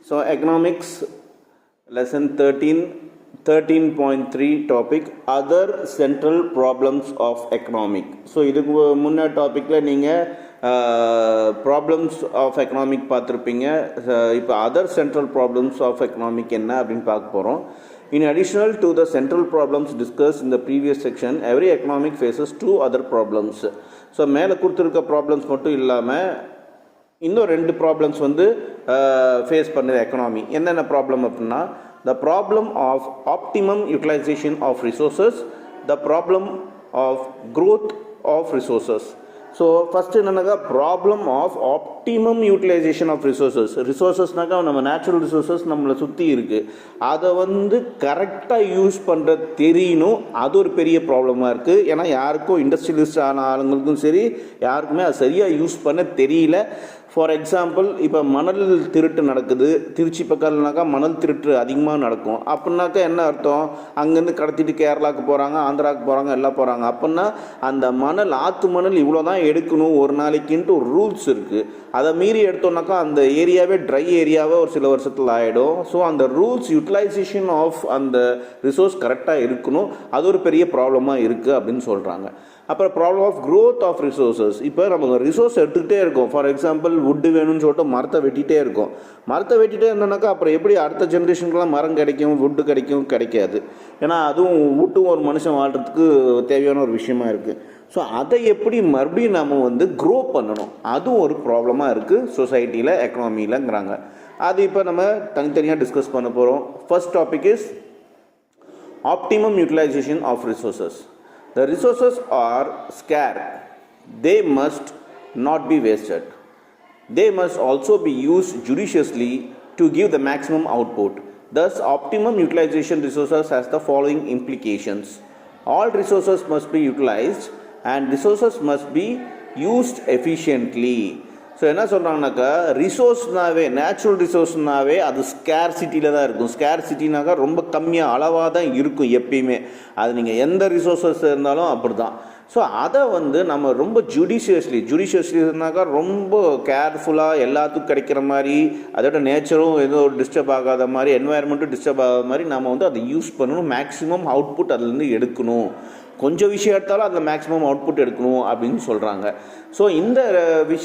So economics lesson 13.3 topic other central problems of economic. So இதுக்கு முன்ன டாபிக்ல நீங்க ப்ராப்ளம்ஸ் ஆஃப் எக்கனாமிக் பார்த்துருப்பீங்க. இப்போ other central problems of economic என்ன அப்படின்னு பார்க்க போகிறோம். In additional to the central problems discussed in the previous section, every economic faces two other problems. So மேலே கொடுத்துருக்க ப்ராப்ளம்ஸ் மட்டும் இல்லாமல் இன்னும் ரெண்டு ப்ராப்ளம்ஸ் ஃபேஸ் பண்ணுது எக்கனாமி. என்னென்ன ப்ராப்ளம் அப்படின்னா, the problem of optimum utilization of resources, the problem of growth of resources. So first என்னன்னாக்கா problem of optimum utilisation of ரிசோர்ஸஸ்னாக்கா நம்ம நேச்சுரல் ரிசோர்ஸஸ் நம்மளை சுற்றி இருக்குது, அதை கரெக்டாக யூஸ் பண்ணுற தெரியணும். அது ஒரு பெரிய ப்ராப்ளமாக இருக்குது. ஏன்னா யாருக்கும் இண்டஸ்ட்ரியலிஸ்ட் ஆன ஆளுங்களுக்கும் சரி யாருக்குமே அது சரியாக யூஸ் பண்ண தெரியல. ஃபார் எக்ஸாம்பிள், இப்போ மணல் திருட்டு நடக்குது. திருச்சி பக்கம்னாக்கா மணல் திருட்டு அதிகமாக நடக்கும். அப்படின்னாக்கா என்ன அர்த்தம், அங்கேருந்து கடத்திட்டு கேரளாவுக்கு போகிறாங்க, ஆந்திராவுக்கு போகிறாங்க, எல்லாம் போகிறாங்க. அப்படின்னா அந்த மணல் ஆற்று மணல் இவ்வளோ தான் எடுக்கணும் ஒரு நாளைக்குன்ட்டு ஒரு ரூல்ஸ் இருக்குது. அதை மீறி எடுத்தோம்னாக்கா அந்த ஏரியாவே ட்ரை ஏரியாவே ஒரு சில வருஷத்தில் ஆகிடும். ஸோ அந்த ரூல்ஸ் யூட்டிலைசேஷன் ஆஃப் அந்த ரிசோர்ஸ் கரெக்டாக இருக்கணும். அது ஒரு பெரிய ப்ராப்ளமாக இருக்குது அப்படின்னு சொல்கிறாங்க. அப்புறம் problem of growth of resources. இப்போ நம்ம ரிசோர்ஸ் எடுத்துக்கிட்டே இருக்கோம். ஃபார் எக்ஸாம்பிள், வுட்டு வேணும்னு சொல்லிட்டு மரத்தை வெட்டிகிட்டே இருக்கோம். மரத்தை வெட்டிகிட்டே இருந்தோம்னாக்கா அப்புறம் எப்படி அடுத்த ஜென்ரேஷனுக்குலாம் மரம் கிடைக்கும், வுட்டு கிடைக்காது. ஏன்னா அதுவும் வுட்டும் ஒரு மனுஷன் வாழ்கிறதுக்கு தேவையான ஒரு விஷயமா இருக்குது. ஸோ அதை எப்படி மறுபடியும் நம்ம க்ரோ பண்ணணும், அதுவும் ஒரு ப்ராப்ளமாக இருக்குது சொசைட்டியில், எக்கனாமியிலங்கிறாங்க. அது இப்போ நம்ம தனித்தனியாக டிஸ்கஸ் பண்ண போகிறோம். First topic is optimum utilisation of resources. The resources are scarce. They must not be wasted. They must also be used judiciously to give the maximum output. Thus, optimum utilization resources has the following implications. All resources must be utilized and resources must be used efficiently. So என்ன சொல்கிறாங்கனாக்கா, ரிசோர்ஸ்னாவே natural ரிசோர்ஸ்னாவே அது ஸ்கேர்சிட்டியில் தான் இருக்கும். ஸ்கேர்சிட்டினாக்கா ரொம்ப கம்மியாக அளவாக தான் இருக்கும் எப்பயுமே. அது நீங்கள் எந்த ரிசோர்ஸஸ் இருந்தாலும் அப்படி தான். ஸோ அதை நம்ம ரொம்ப ஜுடிஷியஸ்லினாக்கா ரொம்ப கேர்ஃபுல்லாக எல்லாத்துக்கும் கிடைக்கிற மாதிரி, அதோட நேச்சரும் எதுவும் டிஸ்டர்ப் ஆகாத மாதிரி, என்வாயர்மெண்ட்டும் டிஸ்டர்ப் ஆகாத மாதிரி நம்ம அதை யூஸ் பண்ணணும். மேக்ஸிமம் அவுட்புட் அதுலேருந்து எடுக்கணும். கொஞ்சம் விஷயம் எடுத்தாலும் அதில் மேக்ஸிமம் அவுட்புட் எடுக்கணும் அப்படின்னு சொல்கிறாங்க. ஸோ இந்த விஷயம்